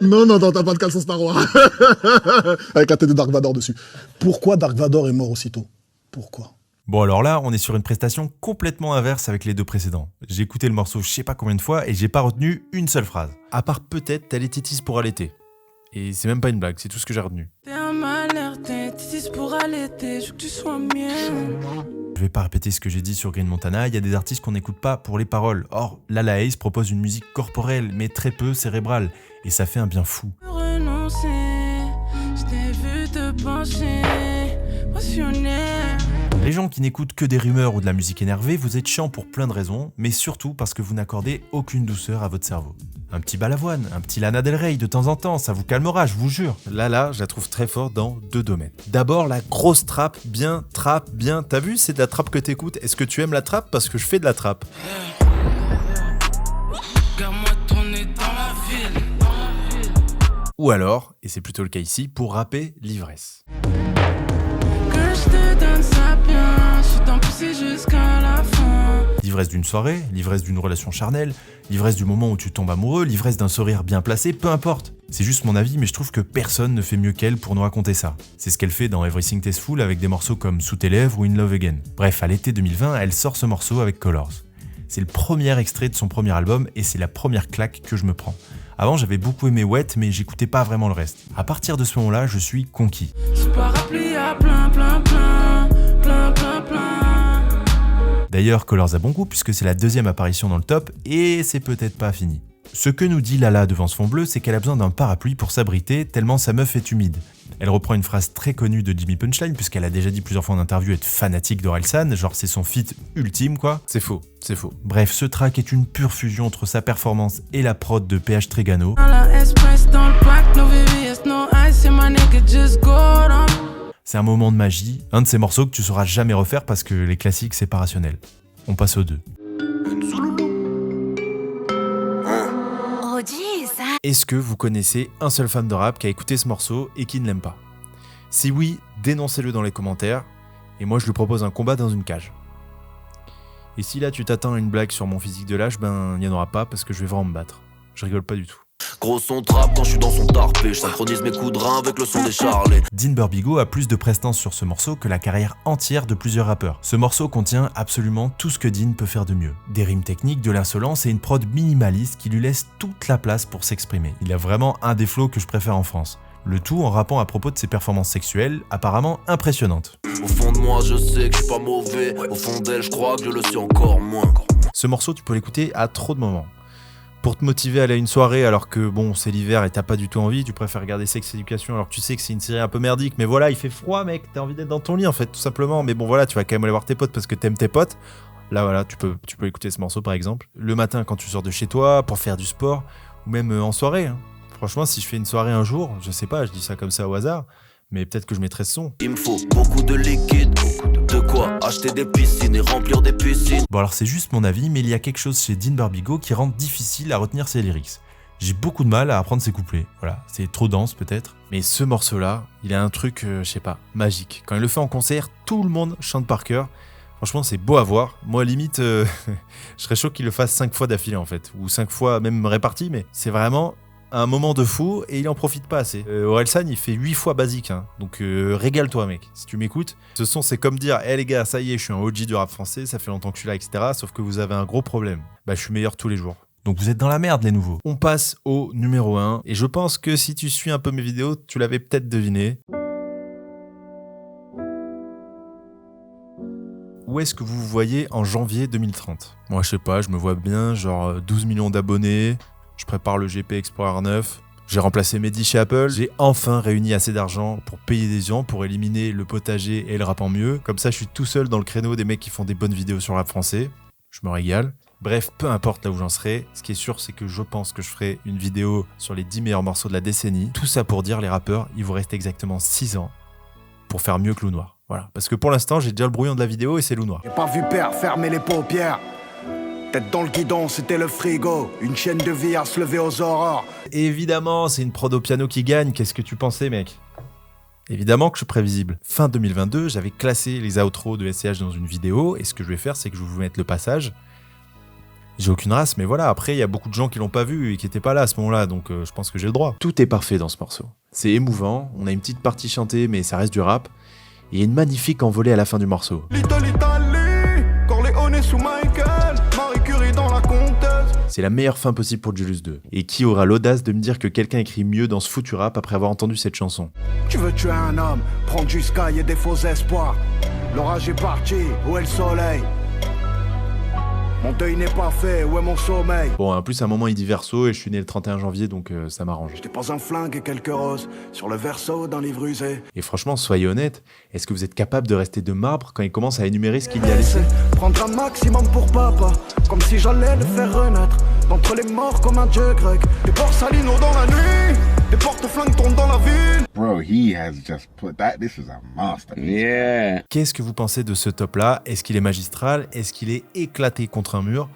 S10: Non, t'as pas de caleçon Star Wars. Avec la tête de Dark Vador dessus. Pourquoi Dark Vador est mort aussitôt? Pourquoi?
S1: Bon alors là, on est sur une prestation complètement inverse avec les deux précédents. J'ai écouté le morceau je sais pas combien de fois et j'ai pas retenu une seule phrase. À part peut-être t'as les tétis pour allaiter. Et c'est même pas une blague, c'est tout ce que j'ai retenu.
S11: T'es un malheur, t'es tétis pour allaiter, je veux que tu sois mien.
S1: Je vais pas répéter ce que j'ai dit sur Green Montana, il y a des artistes qu'on n'écoute pas pour les paroles. Or, Lala Ace propose une musique corporelle, mais très peu cérébrale. Et ça fait un bien fou.
S11: Renoncer, je t'ai vu te pencher, passionné.
S1: Les gens qui n'écoutent que des rumeurs ou de la musique énervée, vous êtes chiants pour plein de raisons, mais surtout parce que vous n'accordez aucune douceur à votre cerveau. Un petit Balavoine, un petit Lana Del Rey de temps en temps, ça vous calmera, je vous jure. Lala, je la trouve très forte dans 2 domaines. D'abord, la grosse trappe, bien, t'as vu, c'est de la trappe que t'écoutes. Est-ce que tu aimes la trappe? Parce que je fais de la trappe.
S11: Regarde-moi tourner dans la ville.
S1: Ou alors, et c'est plutôt le cas ici, pour rapper l'ivresse.
S11: Que je te donne ça bien, je t'en pousse jusqu'à la fin.
S1: L'ivresse d'une soirée, l'ivresse d'une relation charnelle, l'ivresse du moment où tu tombes amoureux, l'ivresse d'un sourire bien placé, peu importe. C'est juste mon avis, mais je trouve que personne ne fait mieux qu'elle pour nous raconter ça. C'est ce qu'elle fait dans Everything Tasteful avec des morceaux comme Sous tes lèvres ou In Love Again. Bref, à l'été 2020, elle sort ce morceau avec Colors. C'est le premier extrait de son premier album et c'est la première claque que je me prends. Avant, j'avais beaucoup aimé Wet, mais j'écoutais pas vraiment le reste. À partir de ce moment-là, je suis conquis. D'ailleurs, Colors a bon goût puisque c'est la 2e apparition dans le top et c'est peut-être pas fini. Ce que nous dit Lala devant ce fond bleu, c'est qu'elle a besoin d'un parapluie pour s'abriter tellement sa meuf est humide. Elle reprend une phrase très connue de Jimmy Punchline puisqu'elle a déjà dit plusieurs fois en interview être fanatique d'Orelsan, genre c'est son feat ultime quoi. C'est faux. Bref, ce track est une pure fusion entre sa performance et la prod de PH Trigano. C'est un moment de magie, un de ces morceaux que tu sauras jamais refaire parce que les classiques c'est pas rationnel. On passe aux 2. Est-ce que vous connaissez un seul fan de rap qui a écouté ce morceau et qui ne l'aime pas? Si oui, dénoncez-le dans les commentaires et moi je lui propose un combat dans une cage. Et si là tu t'attends à une blague sur mon physique de lâche, ben il n'y en aura pas parce que je vais vraiment me battre. Je rigole pas du tout.
S6: Gros son trap quand je suis dans son tarpé, je synchronise mes coups de rein avec le son des charlets.
S1: Dean Burbigo a plus de prestance sur ce morceau que la carrière entière de plusieurs rappeurs. Ce morceau contient absolument tout ce que Dean peut faire de mieux. Des rimes techniques, de l'insolence et une prod minimaliste qui lui laisse toute la place pour s'exprimer. Il a vraiment un des flows que je préfère en France. Le tout en rappant à propos de ses performances sexuelles, apparemment impressionnantes.
S6: Au fond de moi je sais que je suis pas mauvais, au fond d'elle je crois que je le suis encore moins.
S1: Ce morceau tu peux l'écouter à trop de moments. pour te motiver à aller à une soirée alors que bon c'est l'hiver et t'as pas du tout envie, tu préfères regarder Sex Education alors que tu sais que c'est une série un peu merdique, mais voilà il fait froid mec, t'as envie d'être dans ton lit en fait tout simplement, mais bon voilà tu vas quand même aller voir tes potes parce que t'aimes tes potes, là voilà tu peux écouter ce morceau par exemple, le matin quand tu sors de chez toi pour faire du sport ou même en soirée, hein. Franchement si je fais une soirée un jour, je sais pas, je dis ça comme ça au hasard, mais peut-être que je mettrai ce son.
S6: Il me faut beaucoup de liquide, de quoi acheter des piscines et remplir des piscines.
S1: Bon alors c'est juste mon avis, mais il y a quelque chose chez Dean Barbigo qui rend difficile à retenir ses lyrics. J'ai beaucoup de mal à apprendre ses couplets, voilà, c'est trop dense peut-être. Mais ce morceau-là, il a un truc, je sais pas, magique. Quand il le fait en concert, tout le monde chante par cœur. Franchement c'est beau à voir. Moi limite, je serais chaud qu'il le fasse 5 fois d'affilée en fait, ou 5 fois même réparti, mais c'est vraiment un moment de fou et il en profite pas assez. Orelsan il fait 8 fois basique, hein. Donc régale-toi mec, si tu m'écoutes. Ce son c'est comme dire, les gars ça y est je suis un OG du rap français, ça fait longtemps que je suis là etc. Sauf que vous avez un gros problème, bah je suis meilleur tous les jours. Donc vous êtes dans la merde les nouveaux. On passe au numéro 1 et je pense que si tu suis un peu mes vidéos, tu l'avais peut-être deviné. Où est-ce que vous vous voyez en janvier 2030 ? Moi je sais pas, je me vois bien genre 12 millions d'abonnés. Je prépare le GP Explorer 9, j'ai remplacé Mehdi chez Apple, j'ai enfin réuni assez d'argent pour payer des gens, pour éliminer le potager et le rap en mieux. Comme ça, je suis tout seul dans le créneau des mecs qui font des bonnes vidéos sur le rap français. Je me régale. Bref, peu importe là où j'en serai, ce qui est sûr, c'est que je pense que je ferai une vidéo sur les 10 meilleurs morceaux de la décennie. Tout ça pour dire, les rappeurs, il vous reste exactement 6 ans pour faire mieux que Loup Noir. Voilà, parce que pour l'instant, j'ai déjà le brouillon de la vidéo et c'est Loup Noir.
S12: J'ai pas vu père fermer les paupières. Tête dans le guidon, c'était le frigo. Une chaîne de vie à se lever aux aurores.
S1: Évidemment, c'est une prod au piano qui gagne. Qu'est-ce que tu pensais, mec ? Évidemment que je suis prévisible. Fin 2022, j'avais classé les outros de SCH dans une vidéo. Et ce que je vais faire, c'est que je vais vous mettre le passage. J'ai aucune race, mais voilà. Après, il y a beaucoup de gens qui l'ont pas vu et qui étaient pas là à ce moment-là. Donc, je pense que j'ai le droit. Tout est parfait dans ce morceau. C'est émouvant. On a une petite partie chantée, mais ça reste du rap. Et il y a une magnifique envolée à la fin du morceau.
S12: L'Italie, Corleone sous Michael.
S1: C'est la meilleure fin possible pour Julius 2. Et qui aura l'audace de me dire que quelqu'un écrit mieux dans ce foutu rap après avoir entendu cette chanson ?
S12: Tu veux tuer un homme, prendre du sky et des faux espoirs. L'orage est parti, où est le soleil ? Mon deuil n'est pas fait, où est mon sommeil ?
S1: Bon, en plus, à un moment, il dit verso et je suis né le 31 janvier, donc ça m'arrange.
S12: Je dépose un flingue et quelques roses sur le verso d'un livre usé.
S1: Et franchement, soyez honnête, est-ce que vous êtes capable de rester de marbre quand il commence à énumérer ce qu'il y a laissé ?
S12: Prendre un maximum pour papa, comme si j'allais le faire renaître. D'entre les morts comme un dieu grec. Des borsalino dans la nuit, des porte-flingues tombent dans la ville.
S13: Bro, he has just put that. This is a masterpiece. Yeah.
S1: Qu'est-ce que vous pensez de ce top-là ? Est-ce qu'il est magistral ? Est-ce qu'il est éclaté contre un mur ?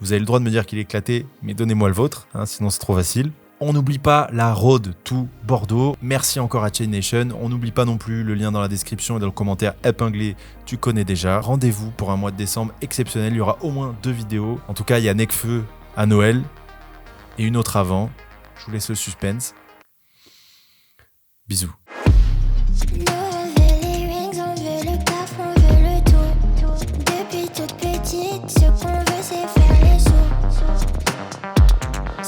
S1: Vous avez le droit de me dire qu'il est éclaté, mais donnez-moi le vôtre, hein, sinon c'est trop facile. On n'oublie pas la Road to Bordeaux. Merci encore à Chain Nation. On n'oublie pas non plus le lien dans la description et dans le commentaire épinglé. Tu connais déjà. Rendez-vous pour un mois de décembre exceptionnel. Il y aura au moins 2 vidéos. En tout cas, il y a Nekfeu à Noël et une autre avant. Je vous laisse le suspense. Bisous.
S14: Depuis toute petite, ce qu'on veut c'est faire.